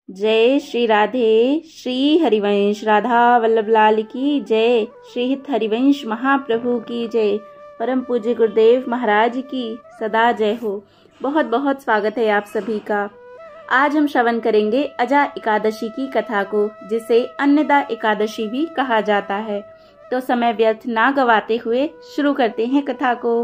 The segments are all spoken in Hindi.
जय श्री राधे। श्री हरिवंश राधा वल्लभ लाल की जय। श्री हित हरिवंश महाप्रभु की जय। परम पूज्य गुरुदेव महाराज की सदा जय हो। बहुत बहुत स्वागत है आप सभी का। आज हम श्रवण करेंगे अजा एकादशी की कथा को, जिसे अन्नदा एकादशी भी कहा जाता है। तो समय व्यर्थ ना गवाते हुए शुरू करते हैं कथा को।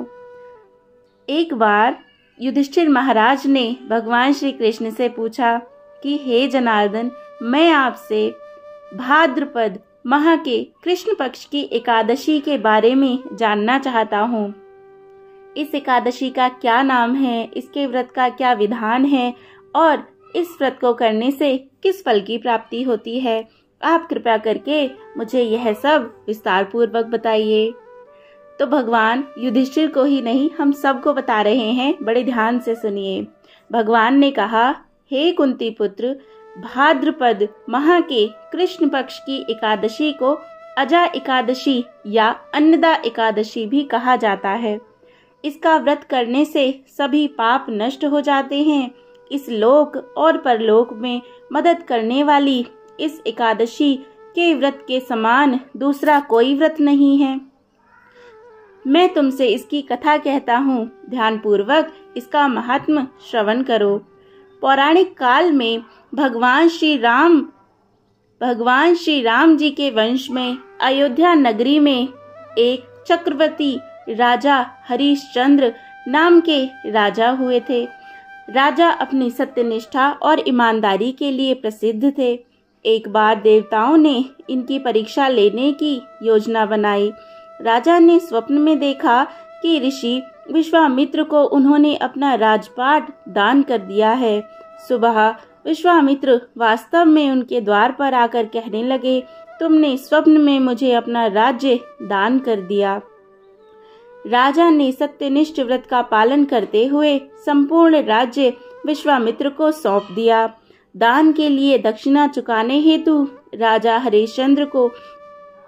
एक बार युधिष्ठिर महाराज ने भगवान श्री कृष्ण से पूछा कि हे जनार्दन, मैं आपसे भाद्रपद माह के कृष्ण पक्ष की एकादशी के बारे में जानना चाहता हूँ। इस एकादशी का क्या नाम है, इसके व्रत का क्या विधान है और इस व्रत को करने से किस फल की प्राप्ति होती है। आप कृपया करके मुझे यह सब विस्तार पूर्वक बताइए। तो भगवान युधिष्ठिर को ही नहीं, हम सबको बता रहे हैं, बड़े ध्यान से सुनिए। भगवान ने कहा, हे कुंती पुत्र, भाद्रपद माह के कृष्ण पक्ष की एकादशी को अजा एकादशी या अन्नदा एकादशी भी कहा जाता है। इसका व्रत करने से सभी पाप नष्ट हो जाते हैं। इस लोक और परलोक में मदद करने वाली इस एकादशी के व्रत के समान दूसरा कोई व्रत नहीं है। मैं तुमसे इसकी कथा कहता हूँ, ध्यान पूर्वक इसका महात्म्य श्रवण करो। पौराणिक काल में भगवान श्री राम जी के वंश में अयोध्या नगरी में एक चक्रवर्ती राजा हरिश्चंद्र नाम के राजा हुए थे। राजा अपनी सत्यनिष्ठा और ईमानदारी के लिए प्रसिद्ध थे। एक बार देवताओं ने इनकी परीक्षा लेने की योजना बनाई। राजा ने स्वप्न में देखा कि ऋषि विश्वामित्र को उन्होंने अपना राजपाट दान कर दिया है। सुबह विश्वामित्र वास्तव में उनके द्वार पर आकर कहने लगे, तुमने स्वप्न में मुझे अपना राज्य दान कर दिया। राजा ने सत्यनिष्ठ व्रत का पालन करते हुए संपूर्ण राज्य विश्वामित्र को सौंप दिया। दान के लिए दक्षिणा चुकाने हेतु राजा हरिश्चंद्र को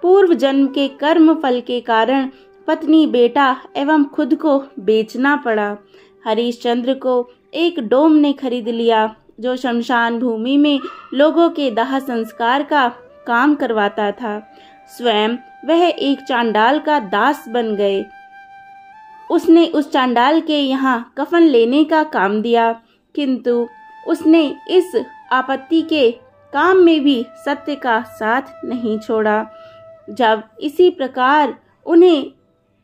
पूर्व जन्म के कर्म फल के कारण पत्नी, बेटा एवं खुद को बेचना पड़ा। हरिश्चंद्र को एक डोम ने खरीद लिया, जो शमशान भूमि में लोगों के दाह संस्कार का काम करवाता था। स्वयं वह एक चांडाल का दास बन गए। उसने उस चांडाल के यहाँ कफन लेने का काम दिया, किंतु उसने इस आपत्ति के काम में भी सत्य का साथ नहीं छोड़ा। जब इसी प्रकार उन्हें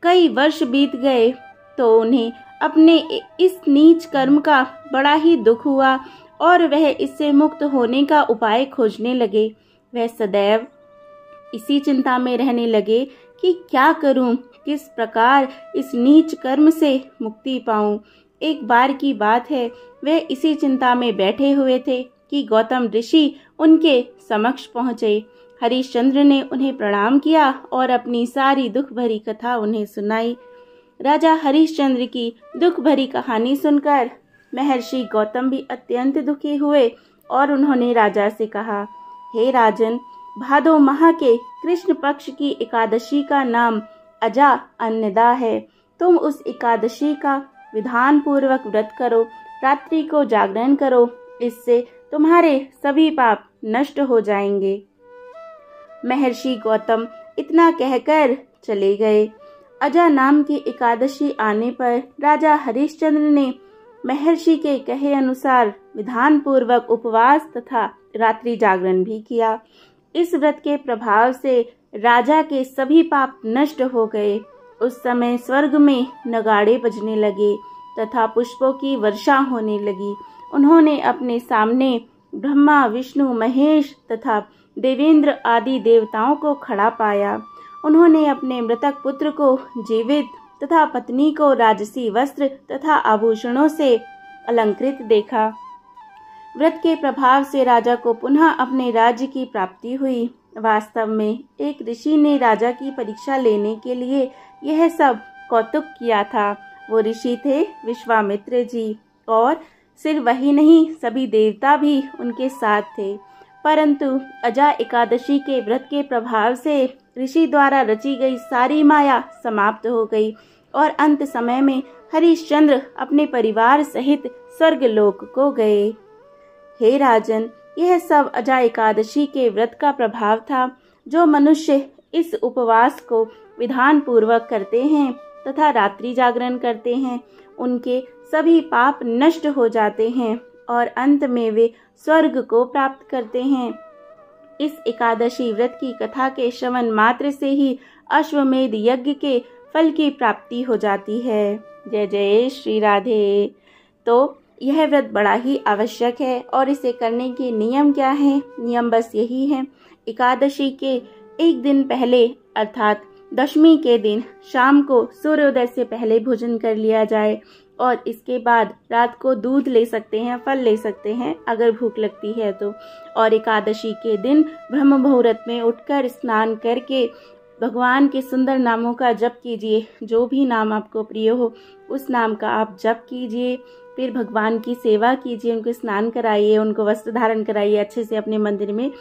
कई वर्ष बीत गए तो उन्हें अपने इस नीच कर्म का बड़ा ही दुख हुआ और वह इससे मुक्त होने का उपाय खोजने लगे। वह सदैव इसी चिंता में रहने लगे कि क्या करूं, किस प्रकार इस नीच कर्म से मुक्ति पाऊं। एक बार की बात है, वे इसी चिंता में बैठे हुए थे कि गौतम ऋषि उनके समक्ष पहुंचे। हरिश्चंद्र ने उन्हें प्रणाम किया और अपनी सारी दुख भरी कथा उन्हें सुनाई। राजा हरिश्चंद्र की दुख भरी कहानी सुनकर महर्षि गौतम भी अत्यंत दुखी हुए और उन्होंने राजा से कहा, हे राजन, भादो माह के कृष्ण पक्ष की एकादशी का नाम अजा अन्नदा है। तुम उस एकादशी का विधान पूर्वक व्रत करो, रात्रि को जागरण करो, इससे तुम्हारे सभी पाप नष्ट हो जाएंगे। महर्षि गौतम इतना कहकर चले गए। अजा नाम की एकादशी आने पर राजा हरिश्चंद्र ने महर्षि के कहे अनुसार विधान पूर्वक उपवास तथा रात्रि जागरण भी किया। इस व्रत के प्रभाव से राजा के सभी पाप नष्ट हो गए। उस समय स्वर्ग में नगाड़े बजने लगे तथा पुष्पों की वर्षा होने लगी। उन्होंने अपने सामने ब्रह्मा, विष्णु, महेश तथा देवेंद्र आदि देवताओं को खड़ा पाया। उन्होंने अपने मृतक पुत्र को जीवित तथा पत्नी को राजसी वस्त्र तथा आभूषणों से अलंकृत देखा। व्रत के प्रभाव से राजा को पुनः अपने राज्य की प्राप्ति हुई। वास्तव में एक ऋषि ने राजा की परीक्षा लेने के लिए यह सब कौतुक किया था। वो ऋषि थे विश्वामित्र जी, और सिर्फ वही नहीं, सभी देवता भी उनके साथ थे। परंतु अजा एकादशी के व्रत के प्रभाव से ऋषि द्वारा रची गई सारी माया समाप्त हो गई और अंत समय में हरिश्चंद्र अपने परिवार सहित स्वर्गलोक को गए। हे राजन, यह सब अजा एकादशी के व्रत का प्रभाव था। जो मनुष्य इस उपवास को विधान पूर्वक करते हैं तथा रात्रि जागरण करते हैं, उनके सभी पाप नष्ट हो जाते हैं और अंत में वे स्वर्ग को प्राप्त करते हैं। इस एकादशी व्रत की कथा के श्रवण मात्र से ही अश्वमेध यज्ञ के फल की प्राप्ति हो जाती है। जय जय श्री राधे। तो यह व्रत बड़ा ही आवश्यक है और इसे करने के नियम क्या हैं? नियम बस यही है, एकादशी के एक दिन पहले अर्थात दशमी के दिन शाम को सूर्योदय से पहले भोजन कर लिया जाए और इसके बाद रात को दूध ले सकते हैं, फल ले सकते हैं अगर भूख लगती है तो। और एकादशी के दिन ब्रह्म मुहूर्त में उठकर स्नान करके भगवान के सुंदर नामों का जप कीजिए। जो भी नाम आपको प्रिय हो उस नाम का आप जप कीजिए। फिर भगवान की सेवा कीजिए, उनको स्नान कराइए, उनको वस्त्र धारण कराइए, अच्छे से अपने मंदिर में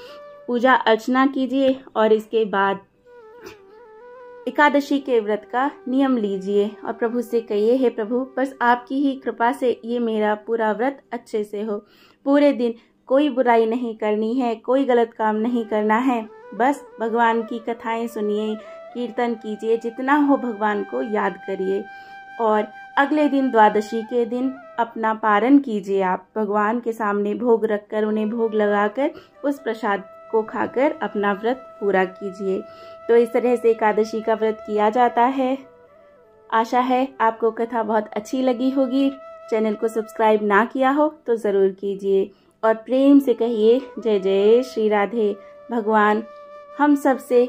पूजा अर्चना कीजिए और इसके बाद एकादशी के व्रत का नियम लीजिए और प्रभु से कहिए, हे प्रभु बस आपकी ही कृपा से ये मेरा पूरा व्रत अच्छे से हो। पूरे दिन कोई बुराई नहीं करनी है, कोई गलत काम नहीं करना है, बस भगवान की कथाएं सुनिए, कीर्तन कीजिए, जितना हो भगवान को याद करिए। और अगले दिन द्वादशी के दिन अपना पारण कीजिए। आप भगवान के सामने भोग रखकर, उन्हें भोग लगाकर उस प्रसाद को खाकर अपना व्रत पूरा कीजिए। तो इस तरह से एकादशी का व्रत किया जाता है। आशा है आपको कथा बहुत अच्छी लगी होगी। चैनल को सब्सक्राइब ना किया हो तो ज़रूर कीजिए और प्रेम से कहिए जय जय श्री राधे। भगवान हम सब से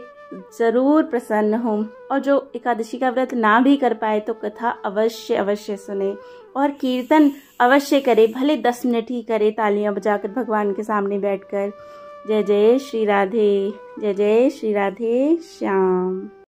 ज़रूर प्रसन्न हों और जो एकादशी का व्रत ना भी कर पाए तो कथा अवश्य अवश्य सुने और कीर्तन अवश्य करे, भले 10 मिनट ही करे तालियां बजाकर भगवान के सामने बैठकर। जय जय श्री राधे, जय जय श्री राधे श्याम।